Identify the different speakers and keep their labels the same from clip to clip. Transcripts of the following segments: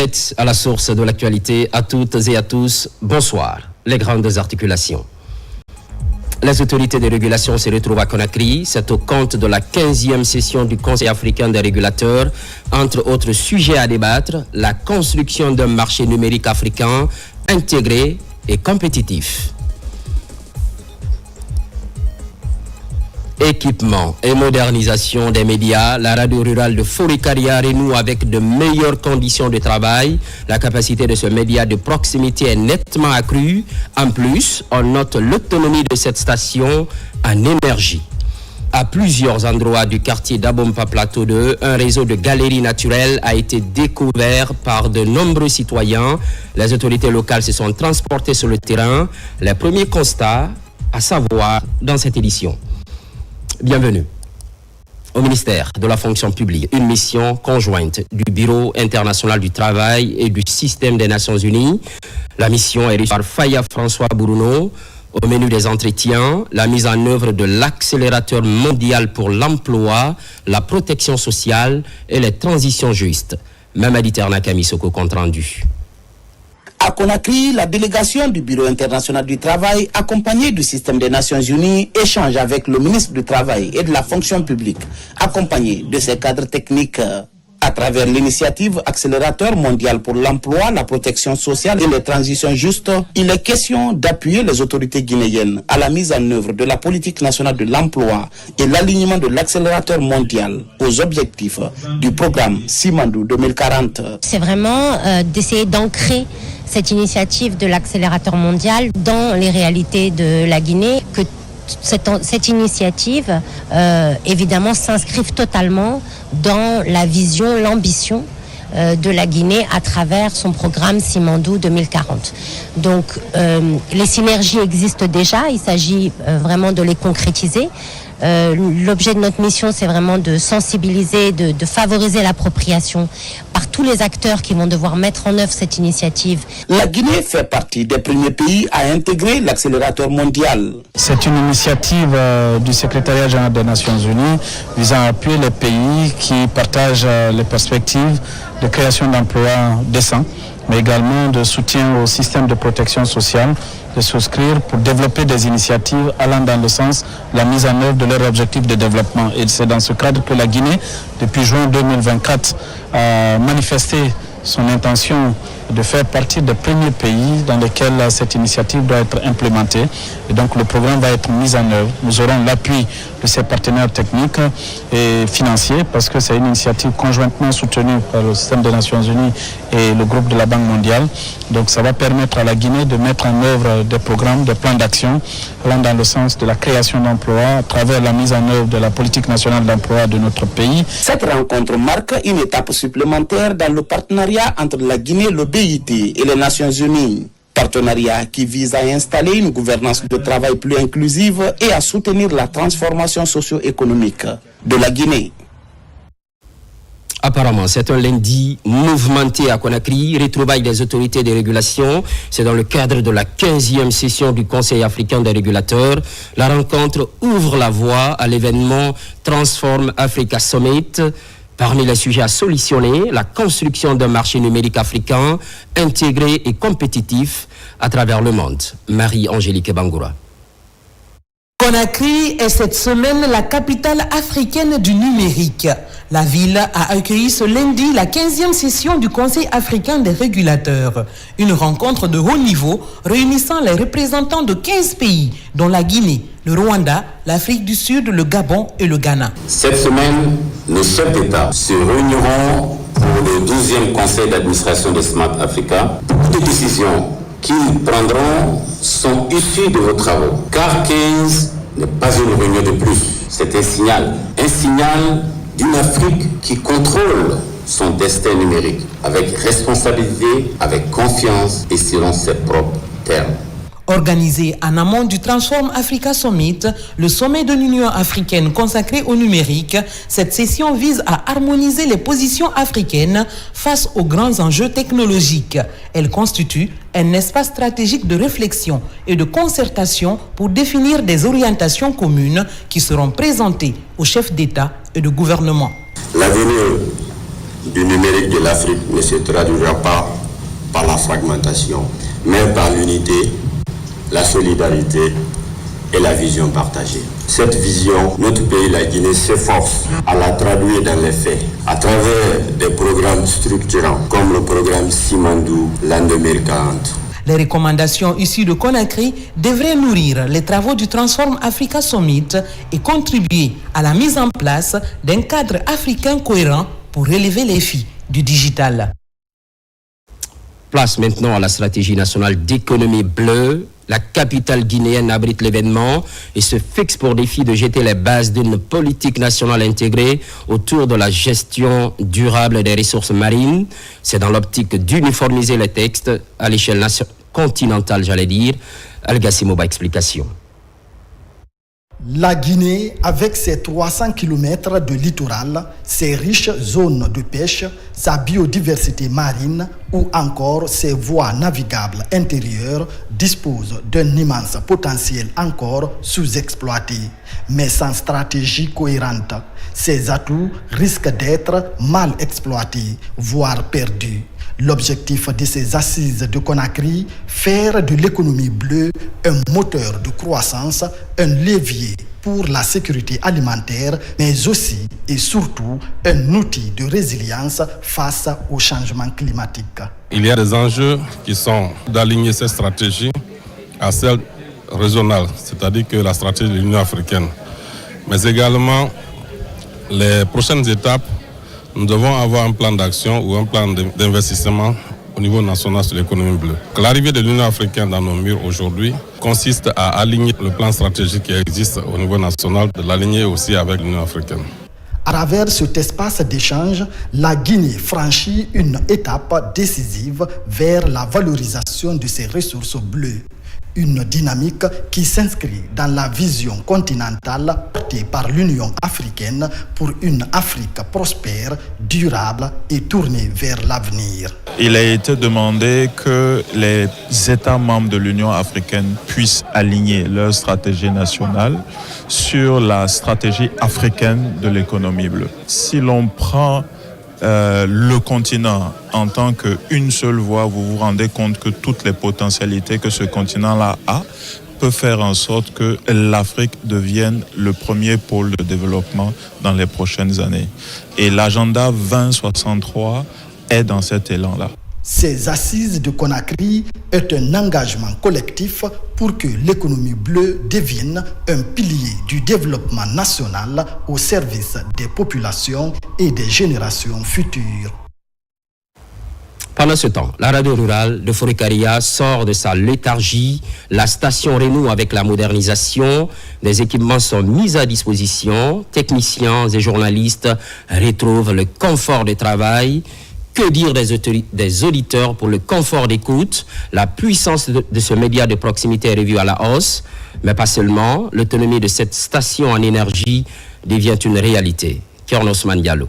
Speaker 1: êtes à la source de l'actualité, à toutes et à tous, bonsoir. Les grandes articulations. Les autorités de régulation se retrouvent à Conakry. C'est au compte de la 15e session du Conseil africain des régulateurs. Entre autres sujets à débattre, la construction d'un marché numérique africain intégré et compétitif. Équipement et modernisation des médias, la radio rurale de Forikaria renoue avec de meilleures conditions de travail. La capacité de ce média de proximité est nettement accrue. En plus, on note l'autonomie de cette station en énergie. À plusieurs endroits du quartier d'Abompa Plateau 2, un réseau de galeries naturelles a été découvert par de nombreux citoyens. Les autorités locales se sont transportées sur le terrain. Les premiers constats à savoir dans cette édition. Bienvenue au ministère de la fonction publique, une mission conjointe du Bureau international du travail et du système des Nations Unies. La mission est régie par Faya François Bourouno. Au menu des entretiens, la mise en œuvre de l'accélérateur mondial pour l'emploi, la protection sociale et les transitions justes. Mamadi Ternaka Misoko, compte rendu.
Speaker 2: À Conakry, la délégation du Bureau international du travail, accompagnée du système des Nations Unies, échange avec le ministre du Travail et de la fonction publique, accompagné de ses cadres techniques. À travers l'initiative Accélérateur mondial pour l'emploi, la protection sociale et les transitions justes, il est question d'appuyer les autorités guinéennes à la mise en œuvre de la politique nationale de l'emploi et l'alignement de l'accélérateur mondial aux objectifs du programme Simandou 2040.
Speaker 3: C'est vraiment d'essayer d'ancrer cette initiative de l'accélérateur mondial dans les réalités de la Guinée, que cette initiative, évidemment, s'inscrive totalement dans la vision, l'ambition de la Guinée à travers son programme Simandou 2040. Donc, les synergies existent déjà, il s'agit vraiment de les concrétiser. L'objet de notre mission, c'est vraiment de sensibiliser, de favoriser l'appropriation par tous les acteurs qui vont devoir mettre en œuvre cette initiative.
Speaker 2: La Guinée fait partie des premiers pays à intégrer l'accélérateur mondial.
Speaker 4: C'est une initiative du secrétariat général des Nations Unies visant à appuyer les pays qui partagent les perspectives de création d'emplois décents, mais également de soutien au système de protection sociale, de souscrire pour développer des initiatives allant dans le sens de la mise en œuvre de leurs objectifs de développement. Et c'est dans ce cadre que la Guinée, depuis juin 2024, a manifesté son intention de faire partie des premiers pays dans lesquels cette initiative doit être implémentée. Et donc le programme va être mis en œuvre. Nous aurons l'appui de ses partenaires techniques et financiers parce que c'est une initiative conjointement soutenue par le système des Nations Unies et le groupe de la Banque mondiale. Donc ça va permettre à la Guinée de mettre en œuvre des programmes, des plans d'action allant dans le sens de la création d'emplois à travers la mise en œuvre de la politique nationale d'emploi de notre pays.
Speaker 2: Cette rencontre marque une étape supplémentaire dans le partenariat entre la Guinée, le BIT et les Nations Unies. Partenariat qui vise à installer une gouvernance de travail plus inclusive et à soutenir la transformation socio-économique de la Guinée.
Speaker 1: Apparemment, c'est un lundi mouvementé à Conakry, retrouvailles des autorités de régulation. C'est dans le cadre de la 15e session du Conseil africain des régulateurs. La rencontre ouvre la voie à l'événement Transform Africa Summit. Parmi les sujets à solutionner, la construction d'un marché numérique africain intégré et compétitif à travers le monde. Marie-Angélique Bangoura.
Speaker 5: Conakry est cette semaine la capitale africaine du numérique. La ville a accueilli ce lundi la 15e session du Conseil africain des régulateurs. Une rencontre de haut niveau réunissant les représentants de 15 pays, dont la Guinée, le Rwanda, l'Afrique du Sud, le Gabon et le Ghana.
Speaker 6: Cette semaine, les chefs d'État se réuniront pour le 12e Conseil d'administration de Smart Africa. Toutes les décisions qu'ils prendront sont issues de vos travaux, car 15 n'est pas une réunion de plus. C'est un signal d'une Afrique qui contrôle son destin numérique, avec responsabilité, avec confiance et selon ses propres termes.
Speaker 5: Organisé en amont du Transform Africa Summit, le sommet de l'Union africaine consacré au numérique, cette session vise à harmoniser les positions africaines face aux grands enjeux technologiques. Elle constitue un espace stratégique de réflexion et de concertation pour définir des orientations communes qui seront présentées aux chefs d'État et de gouvernement.
Speaker 6: L'avenir du numérique de l'Afrique ne se traduira pas par la fragmentation, mais par l'unité, la solidarité et la vision partagée. Cette vision, notre pays, la Guinée, s'efforce à la traduire dans les faits, à travers des programmes structurants, comme le programme Simandou, l'an 2040.
Speaker 5: Les recommandations issues de Conakry devraient nourrir les travaux du Transform Africa Summit et contribuer à la mise en place d'un cadre africain cohérent pour relever les défis du digital.
Speaker 1: Place maintenant à la stratégie nationale d'économie bleue. La capitale guinéenne abrite l'événement et se fixe pour défi de jeter les bases d'une politique nationale intégrée autour de la gestion durable des ressources marines. C'est dans l'optique d'uniformiser les textes à l'échelle continentale, j'allais dire. Al-Gassimoba, explication.
Speaker 7: La Guinée, avec ses 300 km de littoral, ses riches zones de pêche, sa biodiversité marine ou encore ses voies navigables intérieures, dispose d'un immense potentiel encore sous-exploité. Mais sans stratégie cohérente, ses atouts risquent d'être mal exploités, voire perdus. L'objectif de ces assises de Conakry, faire de l'économie bleue un moteur de croissance, un levier pour la sécurité alimentaire, mais aussi et surtout un outil de résilience face au changement climatique.
Speaker 8: Il y a des enjeux qui sont d'aligner cette stratégie à celle régionale, c'est-à-dire que la stratégie de l'Union africaine. Mais également, les prochaines étapes, nous devons avoir un plan d'action ou un plan d'investissement au niveau national sur l'économie bleue. L'arrivée de l'Union africaine dans nos murs aujourd'hui consiste à aligner le plan stratégique qui existe au niveau national, de l'aligner aussi avec l'Union africaine.
Speaker 7: À travers cet espace d'échange, la Guinée franchit une étape décisive vers la valorisation de ses ressources bleues. Une dynamique qui s'inscrit dans la vision continentale portée par l'Union africaine pour une Afrique prospère, durable et tournée vers l'avenir.
Speaker 9: Il a été demandé que les États membres de l'Union africaine puissent aligner leur stratégie nationale sur la stratégie africaine de l'économie bleue. Si l'on prend le continent en tant qu'une seule voie, vous vous rendez compte que toutes les potentialités que ce continent-là a peut faire en sorte que l'Afrique devienne le premier pôle de développement dans les prochaines années. Et l'agenda 2063 est dans cet élan-là.
Speaker 7: Ces assises de Conakry est un engagement collectif pour que l'économie bleue devienne un pilier du développement national au service des populations et des générations futures.
Speaker 1: Pendant ce temps, la radio rurale de Fourekaria sort de sa léthargie. La station renoue avec la modernisation. Des équipements sont mis à disposition. Techniciens et journalistes retrouvent le confort de travail. Que dire des auditeurs pour le confort d'écoute? La puissance de ce média de proximité est revue à la hausse, mais pas seulement. L'autonomie de cette station en énergie devient une réalité. Kern Osman Diallo.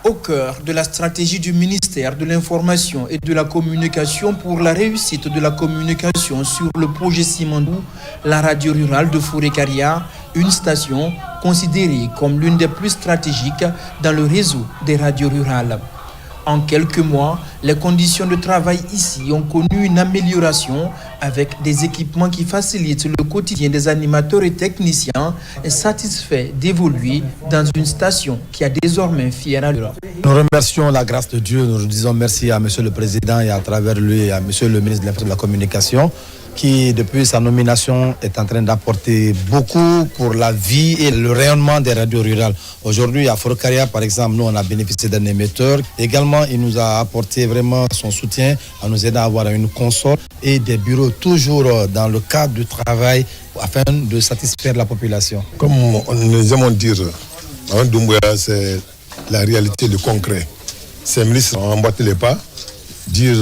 Speaker 10: Au cœur de la stratégie du ministère de l'Information et de la Communication pour la réussite de la communication sur le projet Simandou, la radio rurale de Fourekaria, une station considérée comme l'une des plus stratégiques dans le réseau des radios rurales. En quelques mois, les conditions de travail ici ont connu une amélioration avec des équipements qui facilitent le quotidien des animateurs et techniciens satisfaits d'évoluer dans une station qui a désormais fière allure.
Speaker 11: Nous remercions la grâce de Dieu, nous disons merci à M. le Président et à travers lui à M. le ministre de la Communication qui, depuis sa nomination, est en train d'apporter beaucoup pour la vie et le rayonnement des radios rurales. Aujourd'hui, à Fourekaria, par exemple, nous, on a bénéficié d'un émetteur. Également, il nous a apporté vraiment son soutien en nous aidant à avoir une console et des bureaux toujours dans le cadre du travail afin de satisfaire la population.
Speaker 12: Comme nous aimons dire, Mme Doumbouya, c'est la réalité, le concret. Ces ministres ont emboîté les pas, dire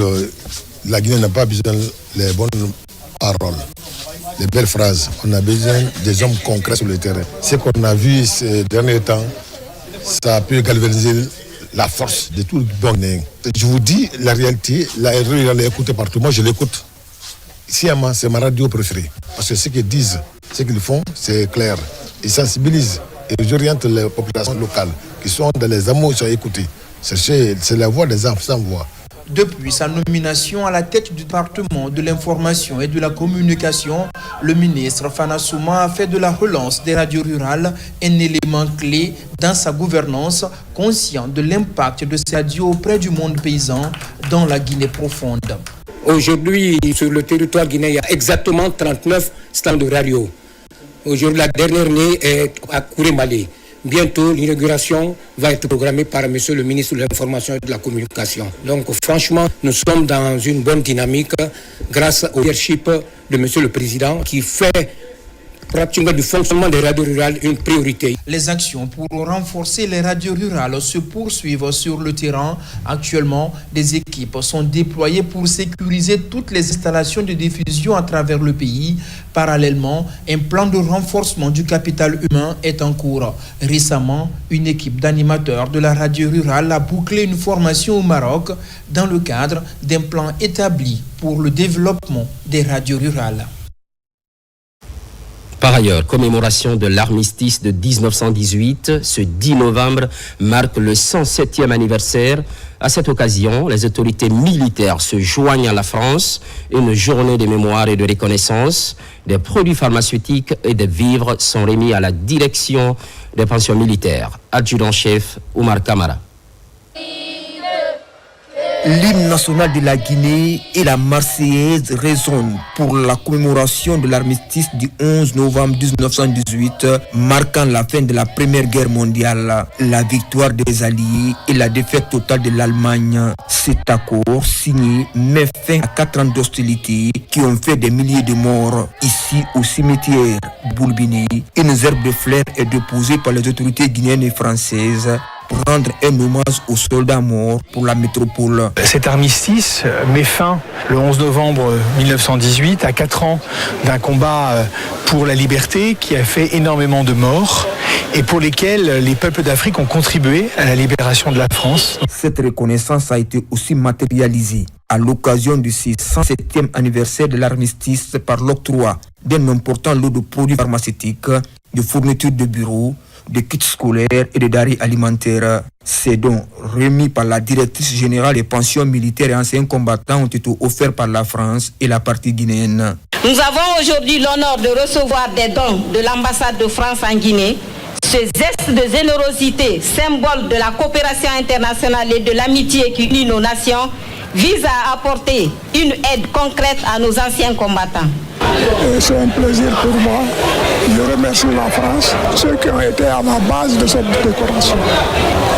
Speaker 12: la Guinée n'a pas besoin des bonnes paroles, les belles phrases. On a besoin des hommes concrets sur le terrain. Ce qu'on a vu ces derniers temps, ça a pu galvaniser la force de tout le bon. Je vous dis la réalité, la radio elle est écoutée partout. Moi je l'écoute. Sciemment, c'est ma radio préférée. Parce que ce qu'ils disent, ce qu'ils font, c'est clair. Ils sensibilisent et ils orientent les populations locales qui qui sont dans les amours, sont écoutés. C'est la voix des enfants sans voix.
Speaker 10: Depuis sa nomination à la tête du département de l'information et de la communication, le ministre Fana Souma a fait de la relance des radios rurales un élément clé dans sa gouvernance, conscient de l'impact de ces radios auprès du monde paysan dans la Guinée profonde.
Speaker 13: Aujourd'hui, sur le territoire guinéen, il y a exactement 39 stands de radio. Aujourd'hui, la dernière année est à Kourémalé. Bientôt, l'inauguration va être programmée par M. le ministre de l'Information et de la Communication. Donc, franchement, nous sommes dans une bonne dynamique grâce au leadership de M. le Président qui fait pratiquement du fonctionnement des radios rurales une priorité.
Speaker 10: Les actions pour renforcer les radios rurales se poursuivent sur le terrain. Actuellement, des équipes sont déployées pour sécuriser toutes les installations de diffusion à travers le pays. Parallèlement, un plan de renforcement du capital humain est en cours. Récemment, une équipe d'animateurs de la radio rurale a bouclé une formation au Maroc dans le cadre d'un plan établi pour le développement des radios rurales.
Speaker 1: Par ailleurs, commémoration de l'armistice de 1918, ce 10 novembre marque le 107e anniversaire. À cette occasion, les autorités militaires se joignent à la France. Une journée de mémoire et de reconnaissance. Des produits pharmaceutiques et des vivres sont remis à la direction des pensions militaires. Adjudant-chef Oumar Kamara.
Speaker 14: L'hymne national de la Guinée et la Marseillaise résonnent pour la commémoration de l'armistice du 11 novembre 1918, marquant la fin de la Première Guerre mondiale, la victoire des Alliés et la défaite totale de l'Allemagne. Cet accord signé met fin à 4 ans d'hostilité qui ont fait des milliers de morts. Ici, au cimetière Boulbini, une herbe de fleurs est déposée par les autorités guinéennes et françaises pour rendre un hommage aux soldats morts pour la métropole.
Speaker 15: Cet armistice met fin le 11 novembre 1918 à 4 ans d'un combat pour la liberté qui a fait énormément de morts et pour lesquels les peuples d'Afrique ont contribué à la libération de la France.
Speaker 14: Cette reconnaissance a été aussi matérialisée à l'occasion du 107e anniversaire de l'armistice par l'octroi d'un important lot de produits pharmaceutiques, de fournitures de bureaux, de kits scolaires et de denrées alimentaires. Ces dons remis par la directrice générale des pensions militaires et anciens combattants ont été offerts par la France et la partie guinéenne.
Speaker 16: Nous avons aujourd'hui l'honneur de recevoir des dons de l'ambassade de France en Guinée. Ce geste de générosité, symbole de la coopération internationale et de l'amitié qui unit nos nations, vise à apporter une aide concrète à nos anciens combattants.
Speaker 17: C'est un plaisir pour moi. Je remercie la France, ceux qui ont été à la base de cette décoration.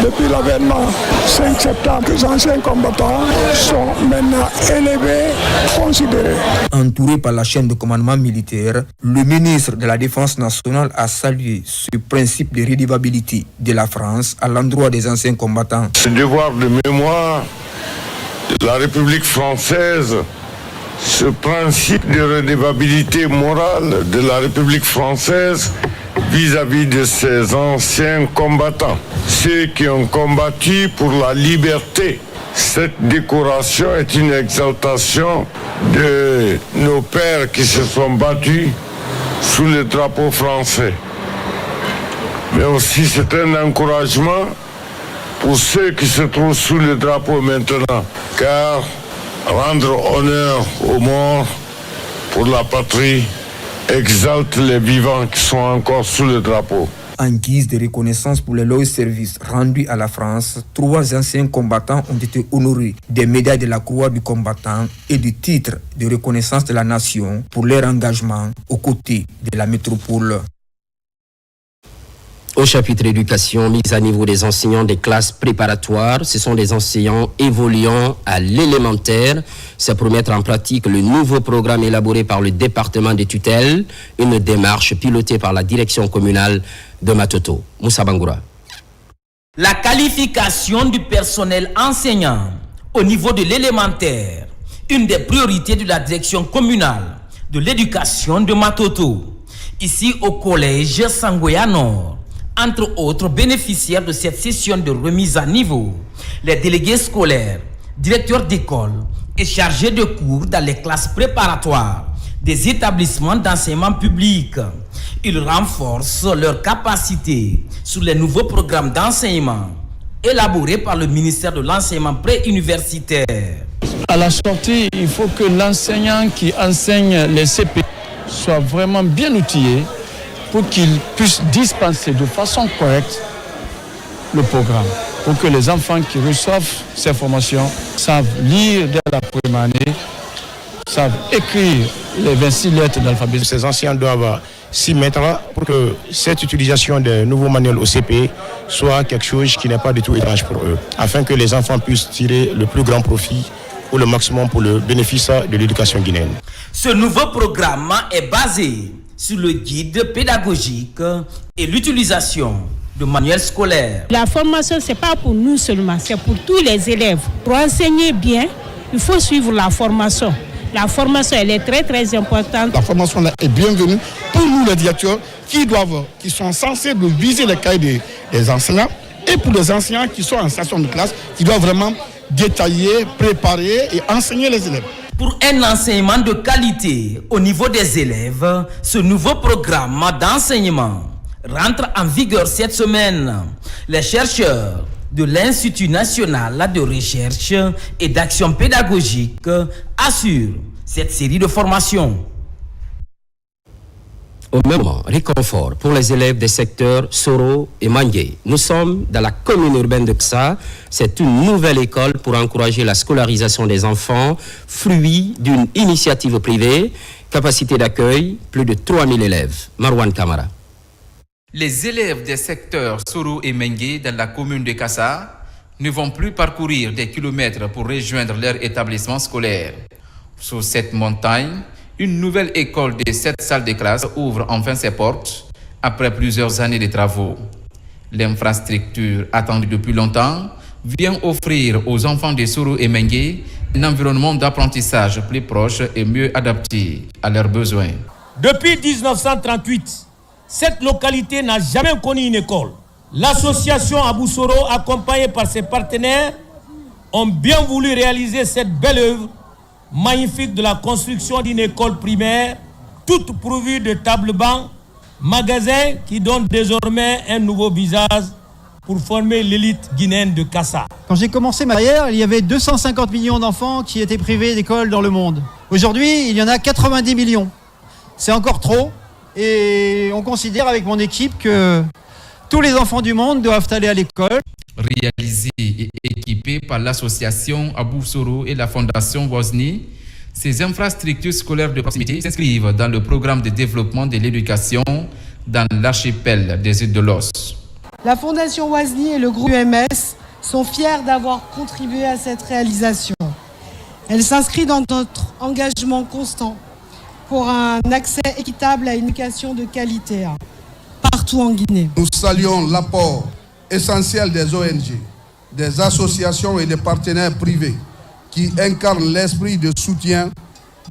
Speaker 17: Depuis l'avènement 5 septembre, les anciens combattants sont maintenant élevés, considérés.
Speaker 14: Entouré par la chaîne de commandement militaire, le ministre de la Défense nationale a salué ce principe de redevabilité de la France à l'endroit des anciens combattants.
Speaker 18: Ce devoir de mémoire de la République française, ce principe de redevabilité morale de la République française vis-à-vis de ses anciens combattants, ceux qui ont combattu pour la liberté. Cette décoration est une exaltation de nos pères qui se sont battus sous le drapeau français. Mais aussi c'est un encouragement pour ceux qui se trouvent sous le drapeau maintenant, car rendre honneur aux morts pour la patrie exalte les vivants qui sont encore sous le drapeau.
Speaker 14: En guise de reconnaissance pour les loyaux services rendus à la France, 3 anciens combattants ont été honorés des médailles de la Croix du combattant et du titre de reconnaissance de la nation pour leur engagement aux côtés de la métropole.
Speaker 1: Au chapitre éducation, mise à niveau des enseignants des classes préparatoires, ce sont des enseignants évoluant à l'élémentaire. C'est pour mettre en pratique le nouveau programme élaboré par le département des tutelles, une démarche pilotée par la direction communale de Matoto. Moussa Bangoura.
Speaker 5: La qualification du personnel enseignant au niveau de l'élémentaire, une des priorités de la direction communale de l'éducation de Matoto. Ici au collège Sangoya Nord. Entre autres bénéficiaires de cette session de remise à niveau, les délégués scolaires, directeurs d'école et chargés de cours dans les classes préparatoires des établissements d'enseignement public. Ils renforcent leur capacité sur les nouveaux programmes d'enseignement élaborés par le ministère de l'enseignement préuniversitaire.
Speaker 4: À la sortie, il faut que l'enseignant qui enseigne les CP soit vraiment bien outillé pour qu'il puisse dispenser de façon correcte le programme, pour que les enfants qui reçoivent ces formations savent lire dès la première année, savent écrire les 26 lettres d'alphabet.
Speaker 19: Ces enseignants doivent s'y mettre pour que cette utilisation des nouveaux manuels au CP soit quelque chose qui n'est pas du tout étrange pour eux, afin que les enfants puissent tirer le plus grand profit ou le maximum pour le bénéfice de l'éducation guinéenne.
Speaker 5: Ce nouveau programme est basé sur le guide pédagogique et l'utilisation de manuels scolaires.
Speaker 20: La formation, ce n'est pas pour nous seulement, c'est pour tous les élèves. Pour enseigner bien, il faut suivre la formation. La formation, elle est très très importante.
Speaker 21: La formation là est bienvenue pour nous les directeurs qui sont censés viser les cahiers des enseignants et pour les enseignants qui sont en station de classe, qui doivent vraiment détailler, préparer et enseigner les élèves.
Speaker 5: Pour un enseignement de qualité au niveau des élèves, ce nouveau programme d'enseignement rentre en vigueur cette semaine. Les chercheurs de l'Institut national de recherche et d'action pédagogique assurent cette série de formations.
Speaker 1: Au même moment, réconfort pour les élèves des secteurs Soro et Mangué. Nous sommes dans la commune urbaine de Ksa. C'est une nouvelle école pour encourager la scolarisation des enfants, fruit d'une initiative privée. Capacité d'accueil, plus de 3000 élèves. Marwan Kamara.
Speaker 22: Les élèves des secteurs Soro et Mengué dans la commune de Kassa ne vont plus parcourir des kilomètres pour rejoindre leur établissement scolaire. Sur cette montagne, une nouvelle école de 7 salles de classe ouvre enfin ses portes après plusieurs années de travaux. L'infrastructure attendue depuis longtemps vient offrir aux enfants de Soro et Mengué un environnement d'apprentissage plus proche et mieux adapté à leurs besoins.
Speaker 23: Depuis 1938, cette localité n'a jamais connu une école. L'association Abou Soro, accompagnée par ses partenaires, ont bien voulu réaliser cette belle œuvre magnifique de la construction d'une école primaire, toute pourvue de tables-bancs, magasins qui donnent désormais un nouveau visage pour former l'élite guinéenne de Kassa.
Speaker 24: Quand j'ai commencé ma carrière, il y avait 250 millions d'enfants qui étaient privés d'école dans le monde. Aujourd'hui, il y en a 90 millions. C'est encore trop et on considère avec mon équipe que tous les enfants du monde doivent aller à l'école.
Speaker 22: Réalisé et équipé par l'association Abou Soro et la fondation Wozni, ces infrastructures scolaires de proximité s'inscrivent dans le programme de développement de l'éducation dans l'archipel des îles de l'Os.
Speaker 25: La fondation Wozni et le groupe UMS sont fiers d'avoir contribué à cette réalisation. Elle s'inscrit dans notre engagement constant pour un accès équitable à une éducation de qualité partout en Guinée.
Speaker 26: Nous saluons l'apport essentiel des ONG, des associations et des partenaires privés qui incarnent l'esprit de soutien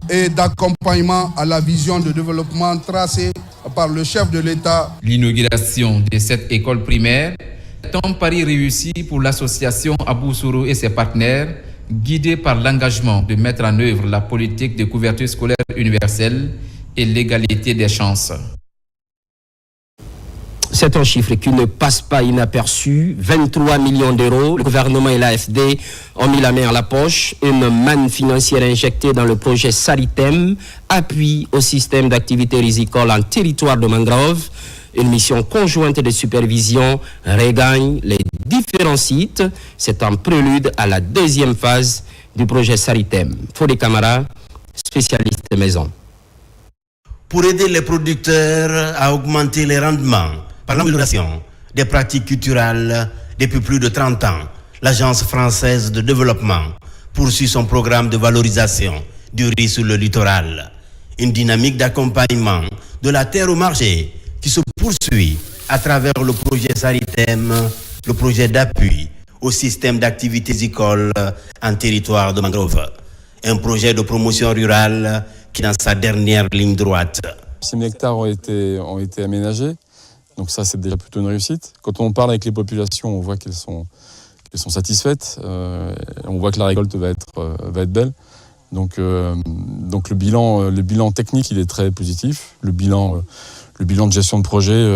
Speaker 26: et d'accompagnement à la vision de développement tracée par le chef de l'État.
Speaker 22: L'inauguration de cette école primaire est un pari réussi pour l'association Abou Soro et ses partenaires, guidés par l'engagement de mettre en œuvre la politique de couverture scolaire universelle et l'égalité des chances.
Speaker 1: C'est un chiffre qui ne passe pas inaperçu. 23 millions d'euros. Le gouvernement et l'AFD ont mis la main à la poche. Une manne financière injectée dans le projet Saritem, appui au système d'activité risicole en territoire de mangrove. Une mission conjointe de supervision regagne les différents sites. C'est un prélude à la deuxième phase du projet Saritem. Fodé Camara, spécialiste maison.
Speaker 27: Pour aider les producteurs à augmenter les rendements par l'amélioration des pratiques culturelles depuis plus de 30 ans, l'Agence française de développement poursuit son programme de valorisation du riz sur le littoral. Une dynamique d'accompagnement de la terre au marché qui se poursuit à travers le projet Saritem, le projet d'appui au système d'activité risicole en territoire de mangrove. Un projet de promotion rurale qui est dans sa dernière ligne droite.
Speaker 28: 6 000 hectares ont été aménagés, donc ça c'est déjà plutôt une réussite. Quand on parle avec les populations, on voit qu'elles sont satisfaites, on voit que la récolte va être belle. Donc le bilan technique, il est très positif. Le bilan de gestion de projet,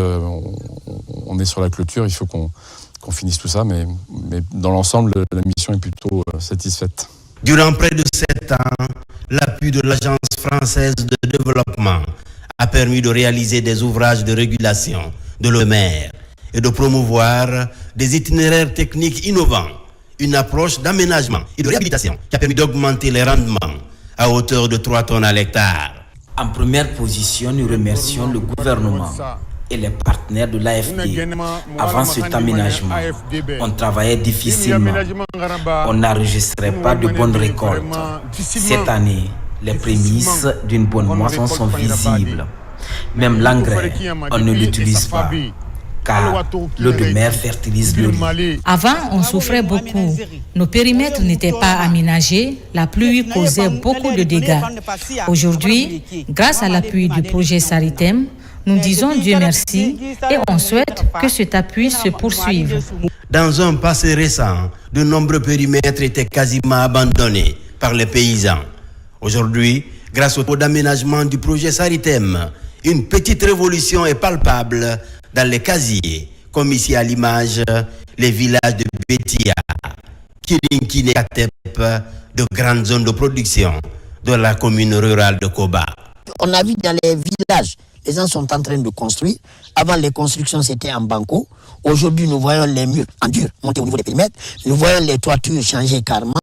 Speaker 28: on est sur la clôture. Il faut qu'on finisse tout ça, mais dans l'ensemble, la mission est plutôt satisfaite.
Speaker 27: Durant près de 7 ans, l'appui de l'Agence française de développement a permis de réaliser des ouvrages de régulation de l'eau de mer et de promouvoir des itinéraires techniques innovants, une approche d'aménagement et de réhabilitation qui a permis d'augmenter les rendements à hauteur de 3 tonnes à l'hectare.
Speaker 2: En première position, nous remercions le gouvernement et les partenaires de l'AFD. Avant cet aménagement, on travaillait difficilement. On n'enregistrait pas de bonnes récoltes. Cette année, les prémices d'une bonne moisson sont visibles. Même l'engrais, on ne l'utilise pas, car l'eau de mer fertilise le riz.
Speaker 3: Avant, on souffrait beaucoup. Nos périmètres n'étaient pas aménagés. La pluie causait beaucoup de dégâts. Aujourd'hui, grâce à l'appui du projet Saritem, nous disons Dieu merci et on souhaite que cet appui se poursuive.
Speaker 27: Dans un passé récent, de nombreux périmètres étaient quasiment abandonnés par les paysans. Aujourd'hui, grâce au d'aménagement du projet Saritem, une petite révolution est palpable dans les casiers, comme ici à l'image, les villages de Bétia, Kilinkine et Katep, de grandes zones de production de la commune rurale de Koba.
Speaker 6: On a vu dans les villages, les gens sont en train de construire. Avant, les constructions, c'était en banco. Aujourd'hui, nous voyons les murs en dur monter au niveau des périmètres. Nous voyons les toitures changer carrément.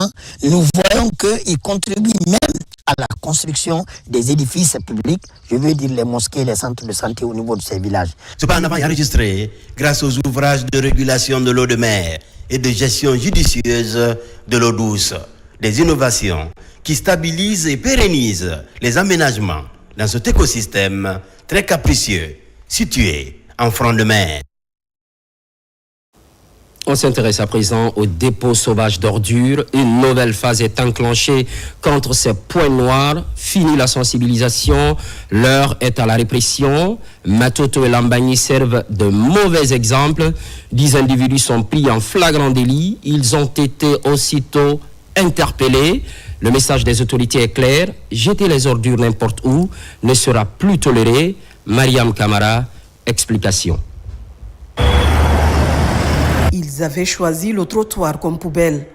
Speaker 6: Nous voyons qu'ils contribuent même à la construction des édifices publics. Je veux dire les mosquées, les centres de santé au niveau de ces villages.
Speaker 27: Cependant, enregistré grâce aux ouvrages de régulation de l'eau de mer et de gestion judicieuse de l'eau douce. Des innovations qui stabilisent et pérennisent les aménagements dans cet écosystème très capricieux, situé en front de mer.
Speaker 1: On s'intéresse à présent au dépôt sauvage d'ordures. Une nouvelle phase est enclenchée contre ces points noirs. Fini la sensibilisation, l'heure est à la répression. Matoto et Lambagny servent de mauvais exemples. 10 individus sont pris en flagrant délit. Ils ont été aussitôt interpellés. Le message des autorités est clair. Jeter les ordures n'importe où ne sera plus toléré. Mariam Kamara, explication.
Speaker 7: Ils avaient choisi le trottoir comme poubelle.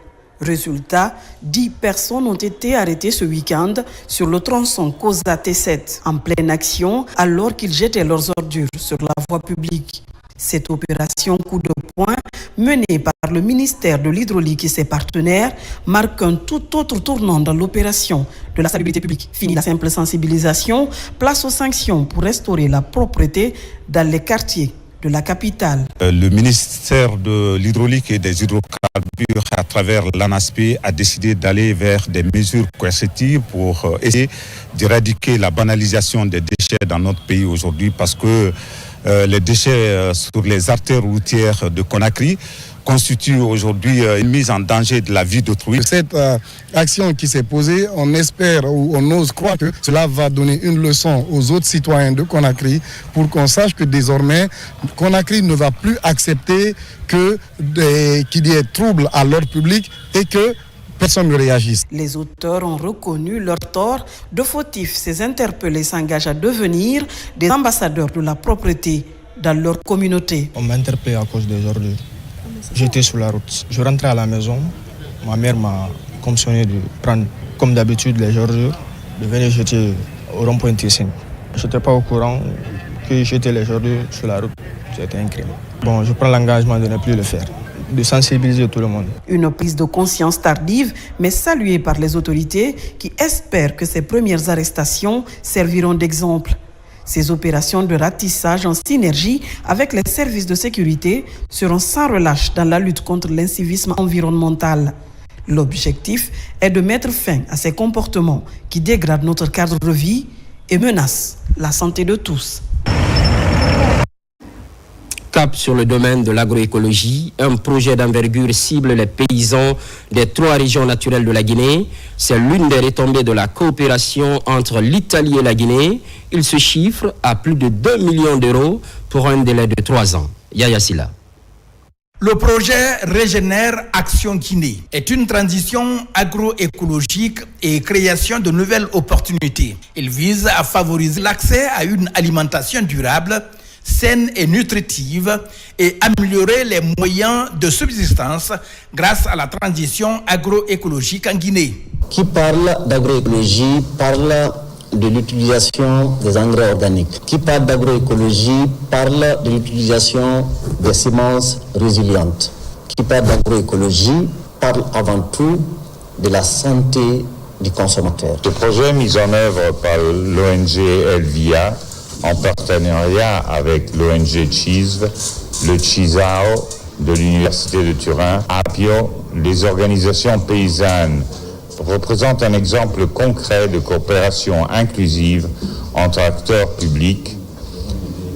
Speaker 7: Résultat, 10 personnes ont été arrêtées ce week-end sur le tronçon Koza T7, en pleine action, alors qu'ils jetaient leurs ordures sur la voie publique. Cette opération coup de poing, menée par le ministère de l'Hydraulique et ses partenaires, marque un tout autre tournant dans l'opération de la salubrité publique. Fini la simple sensibilisation, place aux sanctions pour restaurer la propreté dans les quartiers de la capitale.
Speaker 8: Le ministère de l'Hydraulique et des Hydrocarbures, à travers l'ANASP, a décidé d'aller vers des mesures coercitives pour essayer d'éradiquer la banalisation des déchets dans notre pays aujourd'hui, parce que les déchets sur les artères routières de Conakry constitue aujourd'hui une mise en danger de la vie d'autrui.
Speaker 21: Cette action qui s'est posée, on espère ou on ose croire que cela va donner une leçon aux autres citoyens de Conakry pour qu'on sache que désormais, Conakry ne va plus accepter qu'il y ait trouble à l'ordre public et que personne ne réagisse.
Speaker 7: Les auteurs ont reconnu leur tort de fautifs. Ces interpellés s'engagent à devenir des ambassadeurs de la propreté dans leur communauté.
Speaker 9: On m'a interpellé à cause des ordures. J'étais sur la route. Je rentrais à la maison. Ma mère m'a commissionné de prendre, comme d'habitude, les ordures, de venir jeter au rond-point T5. Je n'étais pas au courant que jeter les ordures sur la route, c'était un crime. Bon, je prends l'engagement de ne plus le faire, de sensibiliser tout le monde.
Speaker 7: Une prise de conscience tardive, mais saluée par les autorités qui espèrent que ces premières arrestations serviront d'exemple. Ces opérations de ratissage en synergie avec les services de sécurité seront sans relâche dans la lutte contre l'incivisme environnemental. L'objectif est de mettre fin à ces comportements qui dégradent notre cadre de vie et menacent la santé de tous.
Speaker 1: Cap sur le domaine de l'agroécologie, un projet d'envergure cible les paysans des 3 régions naturelles de la Guinée. C'est l'une des retombées de la coopération entre l'Italie et la Guinée. Il se chiffre à plus de 2 millions d'euros pour un délai de 3 ans. Yaya Silla.
Speaker 10: Le projet Régénère Action Guinée est une transition agroécologique et création de nouvelles opportunités. Il vise à favoriser l'accès à une alimentation durable, saine et nutritive et améliorer les moyens de subsistance grâce à la transition agroécologique en Guinée.
Speaker 11: Qui parle d'agroécologie parle de l'utilisation des engrais organiques. Qui parle d'agroécologie parle de l'utilisation des semences résilientes. Qui parle d'agroécologie parle avant tout de la santé du consommateur.
Speaker 12: Ce projet mis en œuvre par l'ONG Elvia en partenariat avec l'ONG CISV, le CISAO de l'Université de Turin, APIO, les organisations paysannes, représente un exemple concret de coopération inclusive entre acteurs publics,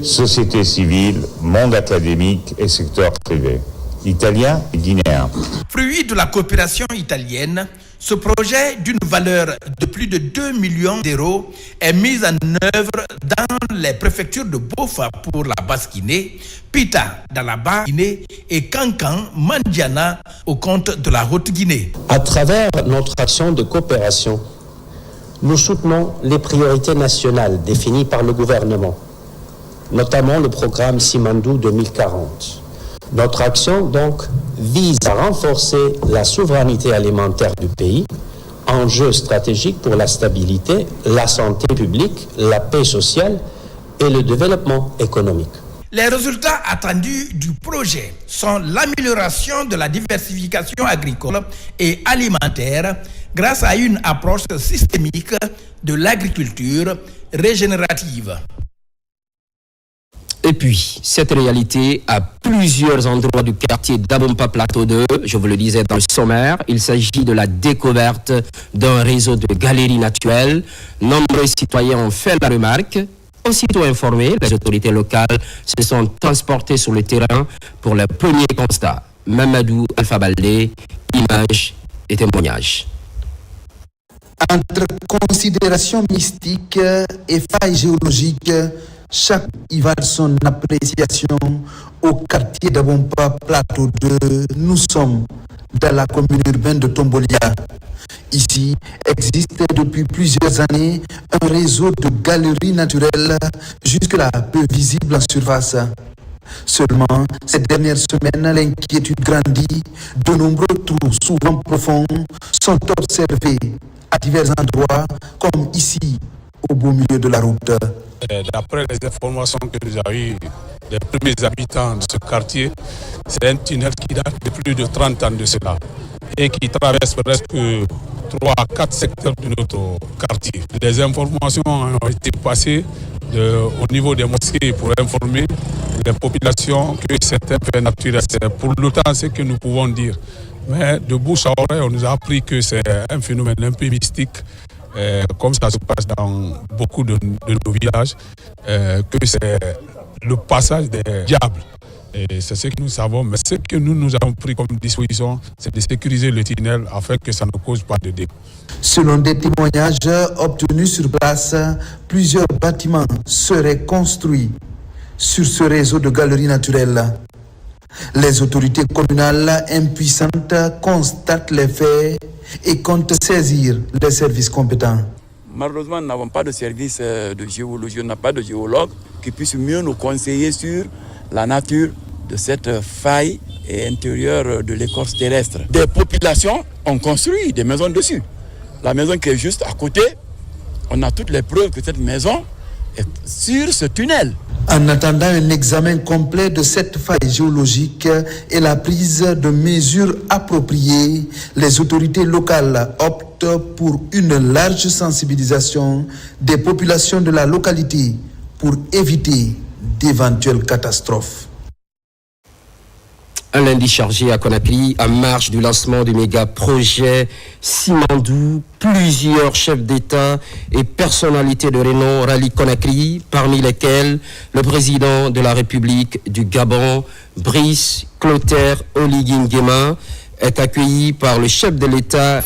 Speaker 12: société civile, monde académique et secteur privé, italien et guinéen.
Speaker 10: Fruit de la coopération italienne, ce projet d'une valeur de plus de 2 millions d'euros est mis en œuvre dans les préfectures de Bofa pour la Basse-Guinée, Pita dans la Bas-Guinée et Kankan, Mandiana au compte de la Haute-Guinée.
Speaker 13: À travers notre action de coopération, nous soutenons les priorités nationales définies par le gouvernement, notamment le programme Simandou 2040. Notre action, donc, vise à renforcer la souveraineté alimentaire du pays, enjeu stratégique pour la stabilité, la santé publique, la paix sociale et le développement économique.
Speaker 10: Les résultats attendus du projet sont l'amélioration de la diversification agricole et alimentaire grâce à une approche systémique de l'agriculture régénérative.
Speaker 1: Et puis, cette réalité à plusieurs endroits du quartier d'Abompa Plateau 2, je vous le disais dans le sommaire, il s'agit de la découverte d'un réseau de galeries naturelles. Nombreux citoyens ont fait la remarque. Aussitôt informés, les autorités locales se sont transportées sur le terrain pour le premier constat. Mamadou Alpha Baldé, images et témoignages.
Speaker 15: Entre considérations mystiques et failles géologiques, chaque y va son appréciation au quartier d'Abompa Plateau 2. Nous sommes dans la commune urbaine de Tombolia. Ici existe depuis plusieurs années un réseau de galeries naturelles jusque-là peu visibles en surface. Seulement, ces dernières semaines, l'inquiétude grandit. De nombreux trous, souvent profonds, sont observés à divers endroits, comme ici, au beau milieu de la route.
Speaker 16: D'après les informations que nous avons eues des premiers habitants de ce quartier, c'est un tunnel qui date de plus de 30 ans de cela et qui traverse presque 3 à 4 secteurs de notre quartier. Des informations ont été passées au niveau des mosquées pour informer les populations que c'est un fait naturel. C'est pour l'autant ce que nous pouvons dire. Mais de bouche à oreille, on nous a appris que c'est un phénomène un peu mystique, comme ça se passe dans beaucoup de nos villages, que c'est le passage des diables. Et c'est ce que nous savons, mais ce que nous avons pris comme disposition, c'est de sécuriser le tunnel afin que ça ne cause pas de dégâts.
Speaker 15: Selon des témoignages obtenus sur place, plusieurs bâtiments seraient construits sur ce réseau de galeries naturelles. Les autorités communales impuissantes constatent les faits et comptent saisir les services compétents.
Speaker 17: Malheureusement, nous n'avons pas de service de géologie, on n'a pas de géologue qui puisse mieux nous conseiller sur la nature de cette faille intérieure de l'écorce terrestre. Des populations ont construit des maisons dessus. La maison qui est juste à côté, on a toutes les preuves que cette maison est sur ce tunnel.
Speaker 15: En attendant un examen complet de cette faille géologique et la prise de mesures appropriées, les autorités locales optent pour une large sensibilisation des populations de la localité pour éviter d'éventuelles catastrophes.
Speaker 1: Un lundi chargé à Conakry, en marge du lancement du méga-projet Simandou, plusieurs chefs d'État et personnalités de renom rallient Conakry, parmi lesquels le président de la République du Gabon, Brice Clotaire Oligui Nguema, est accueilli par le chef de l'État.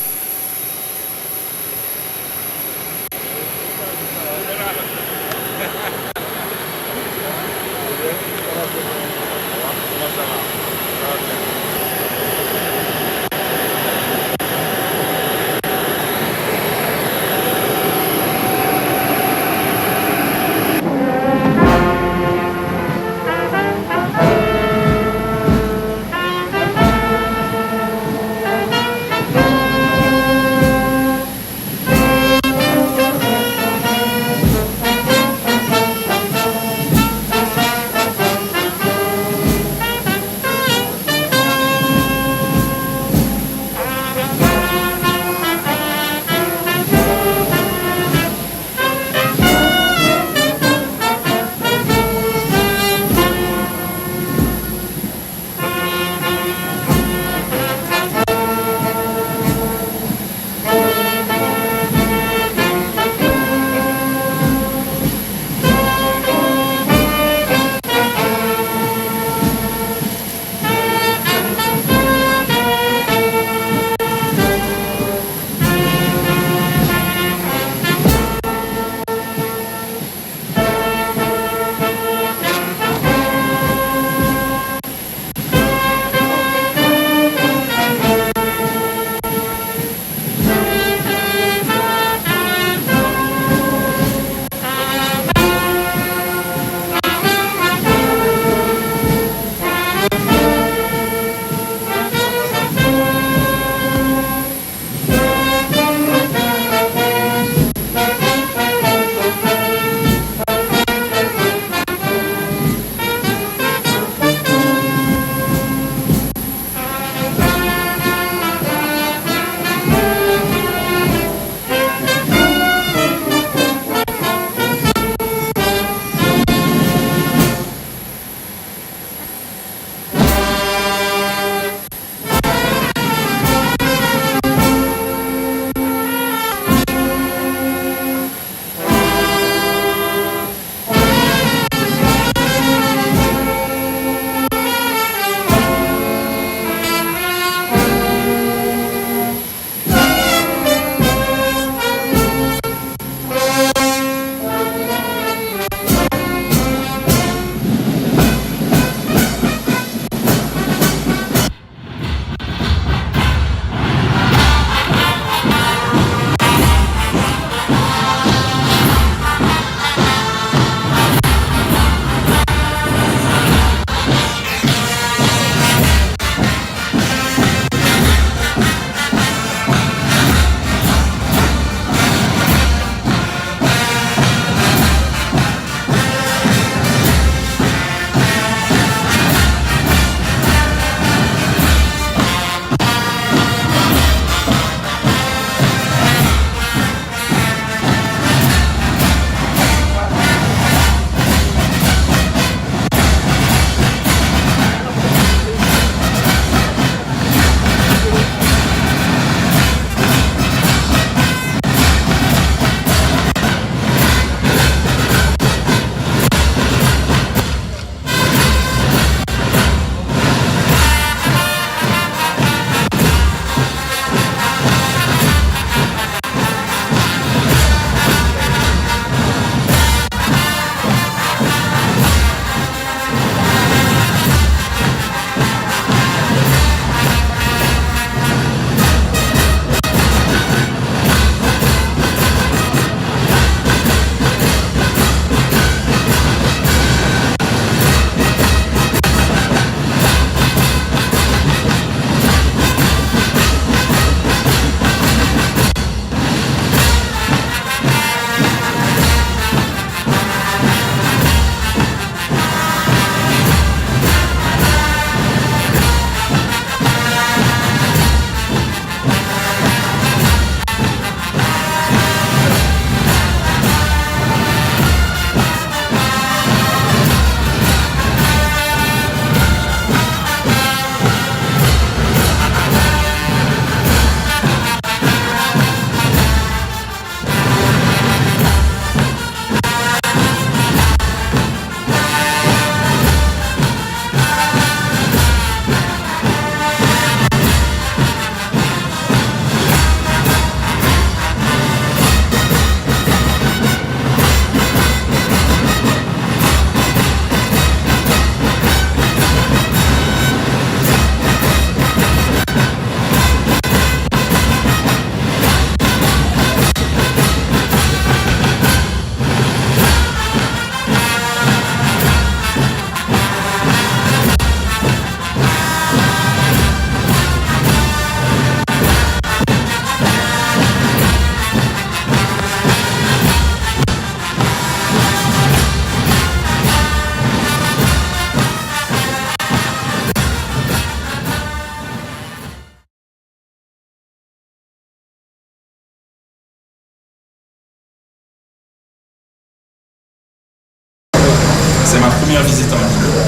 Speaker 4: première visite en Guinée.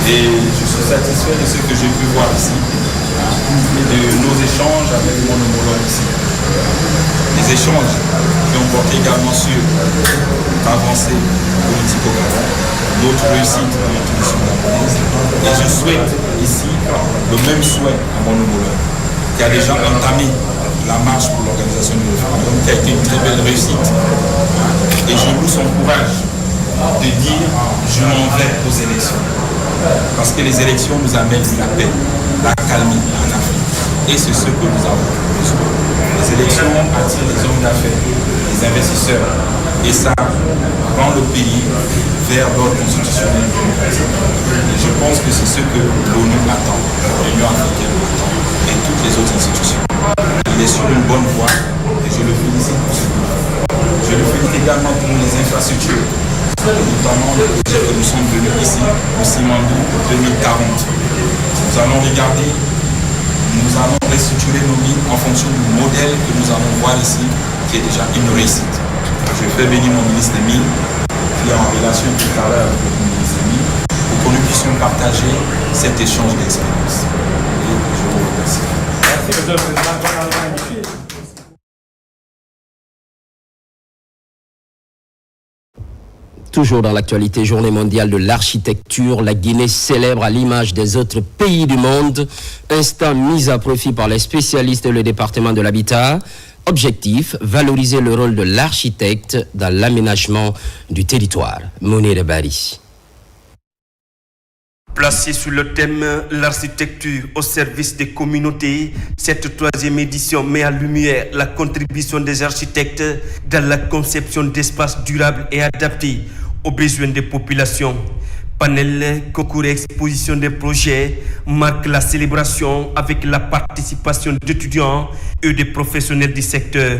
Speaker 4: Et je suis satisfait de ce que j'ai pu voir ici et de nos échanges avec mon homologue ici. Les échanges qui ont porté également sur l'avancée politique au Gabon, notre réussite dans l'introduction gabonaise. Et je souhaite ici le même souhait à mon homologue qui a déjà entamé la marche pour l'organisation du référendum, qui a été une très belle réussite. Et je loue son courage de dire je m'en vais aux élections. Parce que les élections nous amènent la paix, la calmie en Afrique. Et c'est ce que nous avons besoin. Les élections attirent les hommes d'affaires, les investisseurs. Et ça rend le pays vers l'ordre constitutionnel démocratique. Et je pense que c'est ce que l'ONU attend, l'Union africaine attend, et toutes les autres institutions. Il est sur une bonne voie et je le félicite pour ce qu'il fait. Je le félicite également pour les infrastructures, notamment le projet que nous sommes venus ici, le Simandou 2040. Nous allons regarder, nous allons restructurer nos mines en fonction du modèle que nous allons voir ici, qui est déjà une réussite. Je fais venir mon ministre des Mines, qui est en relation tout à l'heure avec le ministre des Mines, pour que nous puissions partager cet échange d'expérience. Et je vous remercie.
Speaker 1: Toujours dans l'actualité, journée mondiale de l'architecture, la Guinée célèbre à l'image des autres pays du monde, instant mis à profit par les spécialistes et le département de l'habitat. Objectif, valoriser le rôle de l'architecte dans l'aménagement du territoire. Mounir Bari.
Speaker 5: Placée sous le thème « L'architecture au service des communautés », cette troisième édition met en lumière la contribution des architectes dans la conception d'espaces durables et adaptés aux besoins des populations. Panel, concours et exposition des projets marquent la célébration avec la participation d'étudiants et des professionnels du secteur.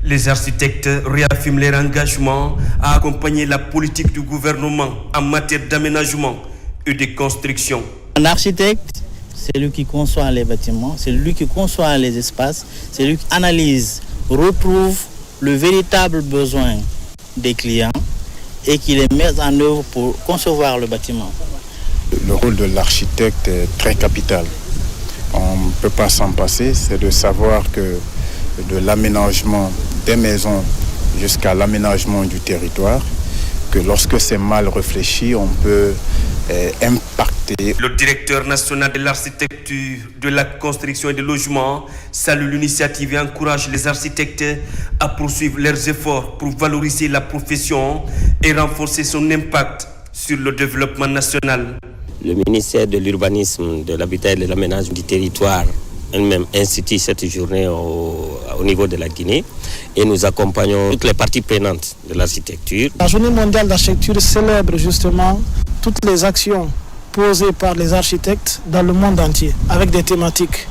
Speaker 5: Les architectes réaffirment leur engagement à accompagner la politique du gouvernement en matière d'aménagement et de construction.
Speaker 14: Un architecte, c'est lui qui conçoit les bâtiments, c'est lui qui conçoit les espaces, c'est lui qui analyse, retrouve le véritable besoin des clients et qui les met en œuvre pour concevoir le bâtiment.
Speaker 18: Le rôle de l'architecte est très capital. On ne peut pas s'en passer, c'est de savoir que de l'aménagement des maisons jusqu'à l'aménagement du territoire, que lorsque c'est mal réfléchi, on peut impacter.
Speaker 5: Le directeur national de l'architecture, de la construction et des logements salue l'initiative et encourage les architectes à poursuivre leurs efforts pour valoriser la profession et renforcer son impact sur le développement national.
Speaker 19: Le ministère de l'Urbanisme, de l'Habitat et de l'Aménagement du territoire elle-même institue cette journée au niveau de la Guinée et nous accompagnons toutes les parties prenantes de l'architecture.
Speaker 20: La journée mondiale d'architecture célèbre justement toutes les actions posées par les architectes dans le monde entier avec des thématiques.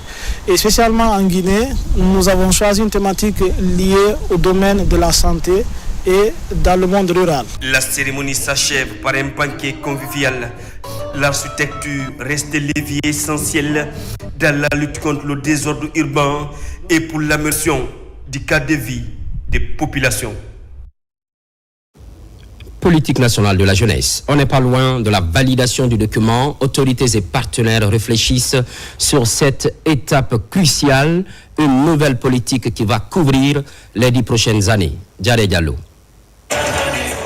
Speaker 20: Et spécialement en Guinée, nous avons choisi une thématique liée au domaine de la santé et dans le monde rural.
Speaker 5: La cérémonie s'achève par un banquet convivial. L'architecture reste levier essentiel dans la lutte contre le désordre urbain et pour l'amélioration du cadre de vie des populations.
Speaker 1: Politique nationale de la jeunesse. On n'est pas loin de la validation du document. Autorités et partenaires réfléchissent sur cette étape cruciale, une nouvelle politique qui va couvrir les 10 prochaines années. Djare Diallo.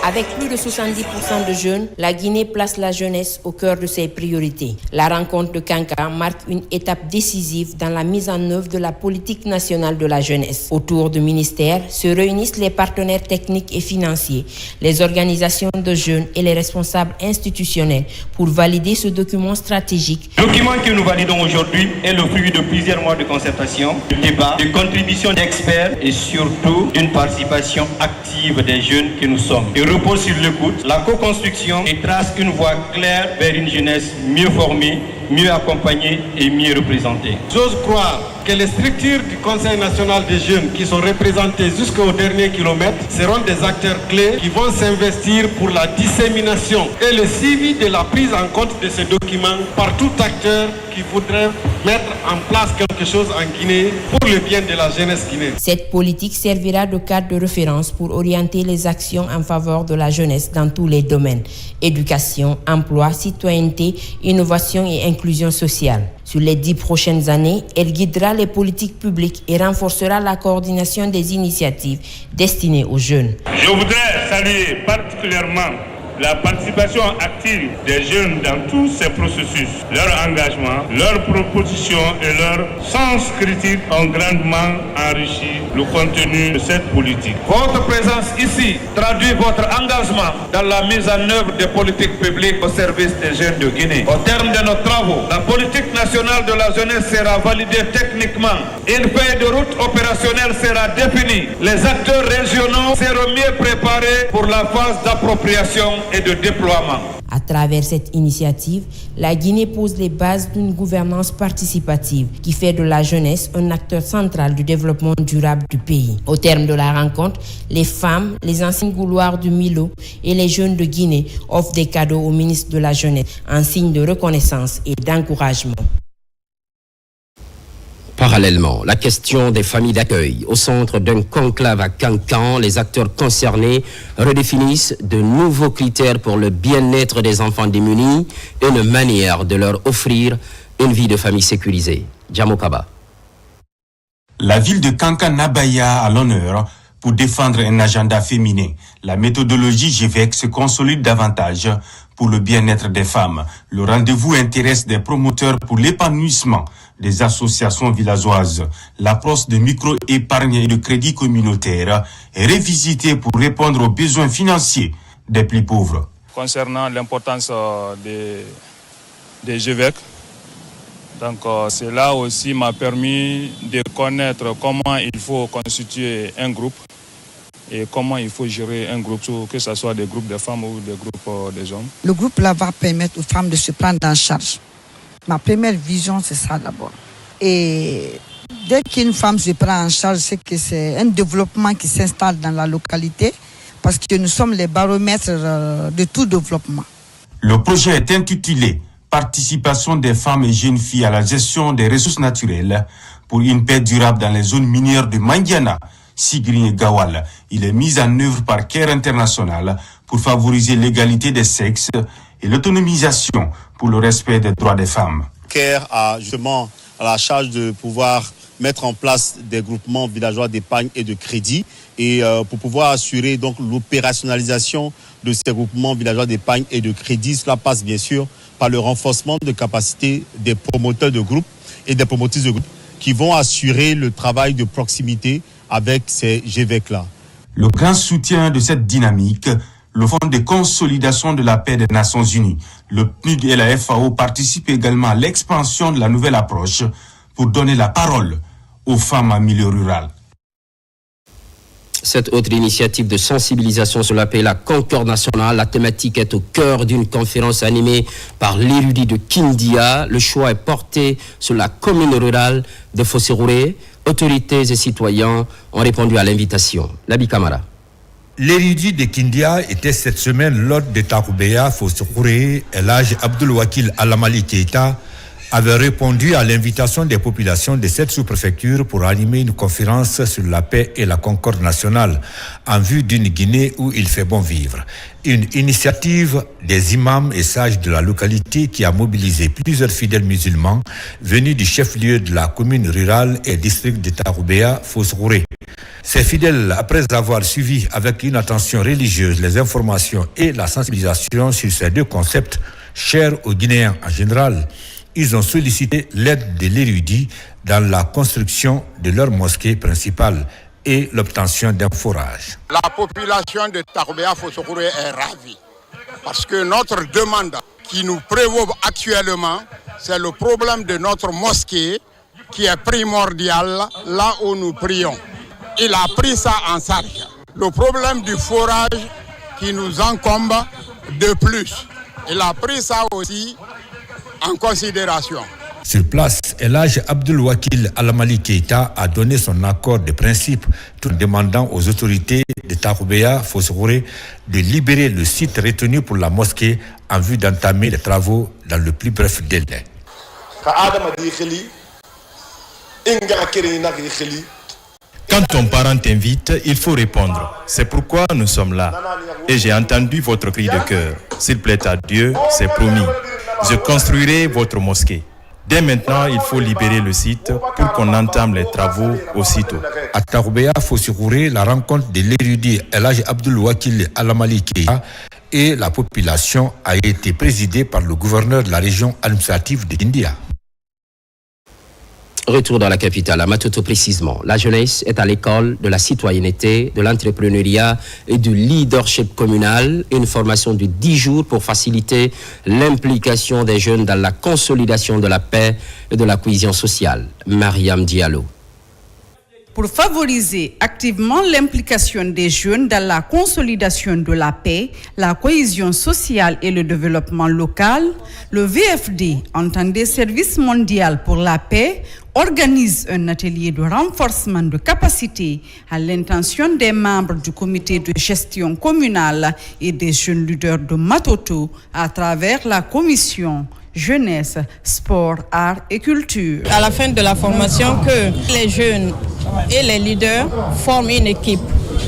Speaker 23: Avec plus de 70% de jeunes, la Guinée place la jeunesse au cœur de ses priorités. La rencontre de Kanka marque une étape décisive dans la mise en œuvre de la politique nationale de la jeunesse. Autour du ministère se réunissent les partenaires techniques et financiers, les organisations de jeunes et les responsables institutionnels pour valider ce document stratégique.
Speaker 24: Le document que nous validons aujourd'hui est le fruit de plusieurs mois de concertation, de débats, de contributions d'experts et surtout d'une participation active des jeunes que nous sommes. Repose sur l'écoute, la co-construction et trace une voie claire vers une jeunesse mieux formée, mieux accompagnée et mieux représentée.
Speaker 29: J'ose croire que les structures du Conseil national des jeunes qui sont représentées jusqu'au dernier kilomètre seront des acteurs clés qui vont s'investir pour la dissémination et le suivi de la prise en compte de ces documents par tout acteur qui voudrait mettre en place quelque chose en Guinée pour le bien de la jeunesse guinéenne.
Speaker 23: Cette politique servira de cadre de référence pour orienter les actions en faveur de la jeunesse dans tous les domaines: éducation, emploi, citoyenneté, innovation et inclusion sociale. Sur les 10 prochaines années, elle guidera les politiques publiques et renforcera la coordination des initiatives destinées aux jeunes.
Speaker 2: Je voudrais saluer particulièrement la participation active des jeunes dans tous ces processus. Leur engagement, leurs propositions et leur sens critique ont grandement enrichi le contenu de cette politique.
Speaker 29: Votre présence ici traduit votre engagement dans la mise en œuvre des politiques publiques au service des jeunes de Guinée. Au terme de nos travaux, la politique nationale de la jeunesse sera validée techniquement. Une feuille de route opérationnelle sera définie. Les acteurs régionaux seront mieux préparés pour la phase d'appropriation et de déploiement.
Speaker 23: À travers cette initiative, la Guinée pose les bases d'une gouvernance participative qui fait de la jeunesse un acteur central du développement durable du pays. Au terme de la rencontre, les femmes, les anciens gouloirs du Milo et les jeunes de Guinée offrent des cadeaux au ministre de la Jeunesse en signe de reconnaissance et d'encouragement.
Speaker 1: Parallèlement, la question des familles d'accueil. Au centre d'un conclave à Kankan, les acteurs concernés redéfinissent de nouveaux critères pour le bien-être des enfants démunis et une manière de leur offrir une vie de famille sécurisée. Djamo Kaba.
Speaker 3: La ville de Kankan-Nabaya à l'honneur pour défendre un agenda féminin. La méthodologie GVEC se consolide davantage pour le bien-être des femmes. Le rendez-vous intéresse des promoteurs pour l'épanouissement des associations villageoises. L'approche de micro-épargne et de crédit communautaire est révisitée pour répondre aux besoins financiers des plus pauvres.
Speaker 6: Concernant l'importance des GVEC, donc cela aussi m'a permis de connaître comment il faut constituer un groupe et comment il faut gérer un groupe, que ce soit des groupes de femmes ou des groupes des hommes. Le groupe là va permettre aux femmes de se prendre en charge. Ma première vision, c'est ça d'abord. Et dès qu'une femme se prend en charge, c'est que c'est un développement qui s'installe dans la localité parce que nous sommes les baromètres de tout développement. Le projet est intitulé « Participation des femmes et jeunes filles à la gestion des ressources naturelles pour une paix durable dans les zones minières de Mandiana, Sigri et Gawal ». Il est mis en œuvre par CARE International pour favoriser l'égalité des sexes et l'autonomisation pour le respect des droits des femmes.
Speaker 8: CARE a justement à la charge de pouvoir mettre en place des groupements villageois d'épargne et de crédit et pour pouvoir assurer donc l'opérationnalisation de ces groupements villageois d'épargne et de crédit. Cela passe bien sûr par le renforcement de capacités des promoteurs de groupes et des promotrices de groupes qui vont assurer le travail de proximité avec ces GVEC-là.
Speaker 3: Le grand soutien de cette dynamique, le Fonds de consolidation de la paix des Nations Unies, le PNUD et la FAO participent également à l'expansion de la nouvelle approche pour donner la parole aux femmes en milieu rural.
Speaker 1: Cette autre initiative de sensibilisation sur la paix, la Concorde nationale, la thématique est au cœur d'une conférence animée par l'érudit de Kindia. Le choix est porté sur la commune rurale de Fossérouré. Autorités et citoyens ont répondu à l'invitation. Labi Kamara.
Speaker 22: L'érudit de Kindia était cette semaine l'hôte de Taroubéa, Fossérouré, et l'âge Abdul Wakil Alamali Keita avait répondu à l'invitation des populations de cette sous-préfecture pour animer une conférence sur la paix et la concorde nationale en vue d'une Guinée où il fait bon vivre. Une initiative des imams et sages de la localité qui a mobilisé plusieurs fidèles musulmans venus du chef-lieu de la commune rurale et district de Taroubéa, Fossérouré. Ces fidèles, après avoir suivi avec une attention religieuse les informations et la sensibilisation sur ces deux concepts chers aux Guinéens en général, ils ont sollicité l'aide de l'érudit dans la construction de leur mosquée principale et l'obtention d'un forage.
Speaker 25: La population de Taroubéa Fossérouré est ravie parce que notre demande qui nous prévaut actuellement, c'est le problème de notre mosquée qui est primordial là où nous prions. Il a pris ça en charge. Le problème du forage qui nous incombe de plus, il a pris ça aussi en considération.
Speaker 22: Sur place, l'âge Abdul Wakil Alamali Keita a donné son accord de principe tout en demandant aux autorités de Taroubéa Fossérouré de libérer le site retenu pour la mosquée en vue d'entamer les travaux dans le plus bref délai.
Speaker 7: Quand ton parent t'invite, il faut répondre. C'est pourquoi nous sommes là. Et j'ai entendu votre cri de cœur. S'il plaît à Dieu, c'est promis. Je construirai votre mosquée. Dès maintenant, il faut libérer le site pour qu'on entame les travaux aussitôt.
Speaker 22: À Taroubéa, Fossikhouré, la rencontre de l'érudit Elhadji Abdoul Wakil Alamali Keïta et la population a été présidée par le gouverneur de la région administrative de Kindia.
Speaker 1: Retour dans la capitale, à Matoto précisément. La jeunesse est à l'école de la citoyenneté, de l'entrepreneuriat et du leadership communal. Une formation de 10 jours pour faciliter l'implication des jeunes dans la consolidation de la paix et de la cohésion sociale. Mariam Diallo.
Speaker 9: Pour favoriser activement l'implication des jeunes dans la consolidation de la paix, la cohésion sociale et le développement local, le VFD, entendé Service mondial pour la paix, organise un atelier de renforcement de capacité à l'intention des membres du comité de gestion communale et des jeunes leaders de Matoto à travers la commission jeunesse, sport, art et culture.
Speaker 11: À la fin de la formation, que les jeunes et les leaders forment une équipe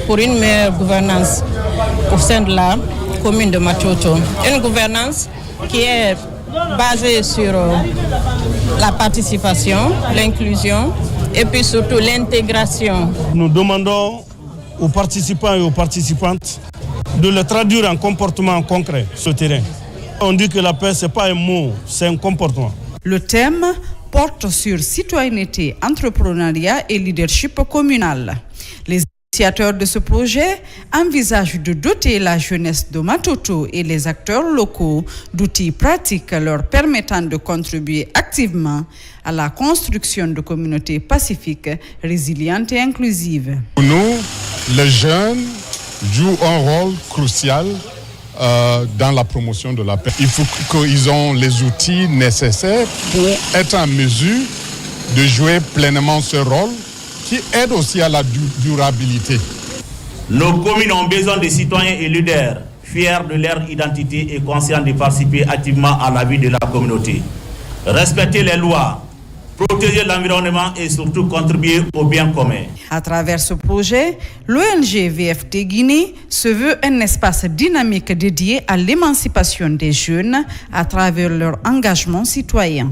Speaker 11: pour une meilleure gouvernance au sein de la commune de Matoto. Une gouvernance qui est basée sur la participation, l'inclusion et puis surtout l'intégration.
Speaker 12: Nous demandons aux participants et aux participantes de le traduire en comportement concret sur le terrain. On dit que la paix, ce n'est pas un mot, c'est un comportement.
Speaker 9: Le thème porte sur citoyenneté, entrepreneuriat et leadership communal. Les initiateurs de ce projet envisagent de doter la jeunesse de Matoto et les acteurs locaux d'outils pratiques leur permettant de contribuer activement à la construction de communautés pacifiques, résilientes et inclusives.
Speaker 13: Pour nous, les jeunes jouent un rôle crucial dans la promotion de la paix. Il faut qu'ils aient les outils nécessaires pour être en mesure de jouer pleinement ce rôle qui aide aussi à la durabilité.
Speaker 21: Nos communes ont besoin de citoyens et leaders fiers de leur identité et conscients de participer activement à la vie de la communauté. Respecter les lois, protéger l'environnement et surtout contribuer au bien commun.
Speaker 9: À travers ce projet, l'ONG VFD Guinée se veut un espace dynamique dédié à l'émancipation des jeunes à travers leur engagement citoyen.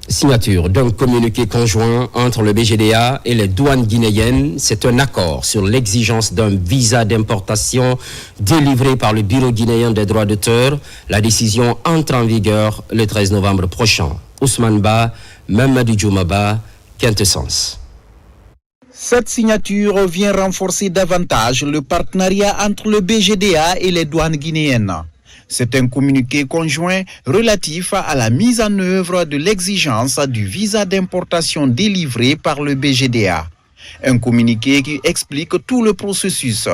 Speaker 1: Signature d'un communiqué conjoint entre le BGDA et les douanes guinéennes. C'est un accord sur l'exigence d'un visa d'importation délivré par le Bureau guinéen des droits d'auteur. La décision entre en vigueur le 13 novembre prochain. Ousmane Ba, Mamadou Djoumaba, Quintessence.
Speaker 15: Cette signature vient renforcer davantage le partenariat entre le BGDA et les douanes guinéennes. C'est un communiqué conjoint relatif à la mise en œuvre de l'exigence du visa d'importation délivré par le BGDA. Un communiqué qui explique tout le processus,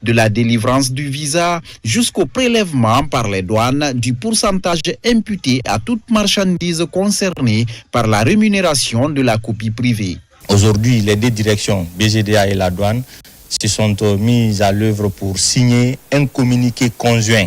Speaker 15: de la délivrance du visa jusqu'au prélèvement par les douanes du pourcentage imputé à toute marchandise concernée par la rémunération de la copie privée.
Speaker 26: Aujourd'hui, les deux directions, BGDA et la douane, se sont mises à l'œuvre pour signer un communiqué conjoint.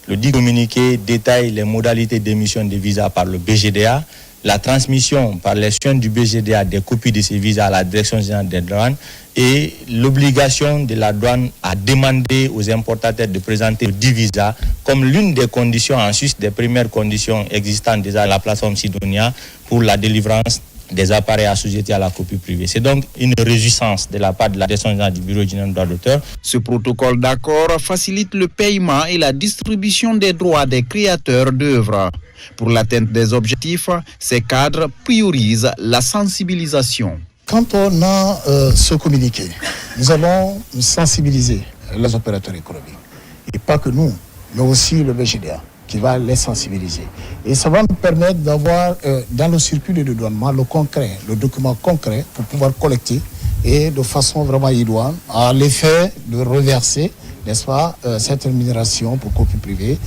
Speaker 26: Le dit communiqué détaille les modalités d'émission des visas par le BGDA, la transmission par les chaînes du BGDA des copies de ces visas à la Direction générale des douanes et l'obligation de la douane à demander aux importateurs de présenter le dit visa comme l'une des conditions, en sus des premières conditions existantes déjà à la plateforme Sidonia pour la délivrance des appareils assujettis à la copie privée. C'est donc une réjouissance de la part de la Direction générale du Bureau guinéen des droits d'auteur.
Speaker 15: Ce protocole d'accord facilite le paiement et la distribution des droits des créateurs d'œuvres. Pour l'atteinte des objectifs, ces cadres priorisent la sensibilisation.
Speaker 27: Quand on a ce communiqué, nous allons sensibiliser les opérateurs économiques. Et pas que nous, mais aussi le BGDA, qui va les sensibiliser. Et ça va nous permettre d'avoir dans le circuit de dédouanement le concret, le document concret pour pouvoir collecter et de façon vraiment idoine à l'effet de reverser, n'est-ce pas, cette rémunération pour copie privée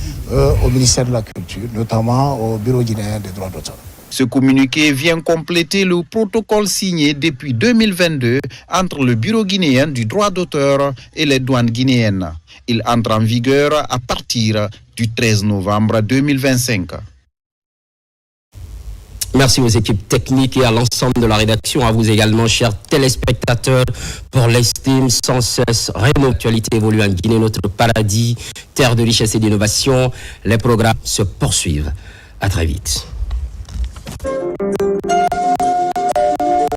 Speaker 27: au ministère de la Culture, notamment au Bureau guinéen des droits d'auteur.
Speaker 15: Ce communiqué vient compléter le protocole signé depuis 2022 entre le Bureau guinéen du droit d'auteur et les douanes guinéennes. Il entre en vigueur à partir du 13 novembre 2025.
Speaker 1: Merci aux équipes techniques et à l'ensemble de la rédaction, à vous également, chers téléspectateurs, pour l'estime sans cesse. Rémo, l'actualité évolue en Guinée, notre paradis, terre de richesse et d'innovation. Les programmes se poursuivent. À très vite.